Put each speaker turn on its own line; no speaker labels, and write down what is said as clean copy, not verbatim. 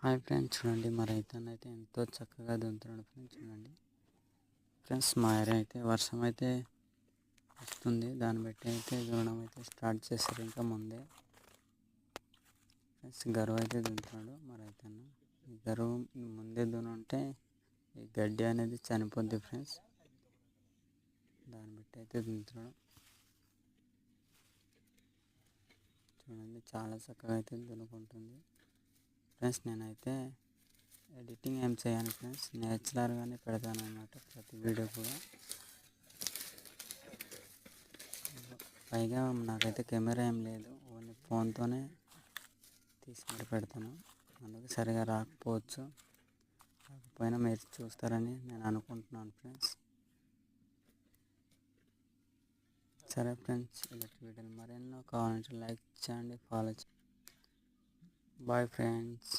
Hi friends, చూడండి మా రైతన్న ఎంతో చక్కగా దున్నుతున్నాడు ఫ్రెండ్స్. చూడండి ఫ్రెండ్స్, మా ఏరియా అయితే వర్షం అయితే వస్తుంది. దాన్ని బట్టి అయితే దున్నడం అయితే స్టార్ట్ చేస్తారు. ఇంకా ముందే ఫ్రెండ్స్ గరువు అయితే దున్నుతున్నాడు మా రైతన్న. ఈ గరువు ముందే దున్నుంటే ఈ గడ్డి అనేది చనిపోద్ది ఫ్రెండ్స్. దాన్ని బట్టి అయితే దున్నుతున్నాడు. చూడండి చాలా చక్కగా అయితే దున్నుకుంటుంది ఫ్రెండ్స్. నేనైతే ఎడిటింగ్ ఏం చేయను ఫ్రెండ్స్, నేచురల్గానే పెడతాను అన్నమాట ప్రతి వీడియో కూడా. పైగా నాకైతే కెమెరా ఏం లేదు, ఓన్లీ ఫోన్తోనే తీసి మరి పెడతాను. అందుకే సరిగా రాకపోవచ్చు, రాకపోయినా మీరు చూస్తారని నేను అనుకుంటున్నాను ఫ్రెండ్స్. సరే ఫ్రెండ్స్, ఇలాంటి వీడియోలు మరెన్నో కావాలంటే లైక్ చేయండి, ఫాలో చేయండి. Bye friends.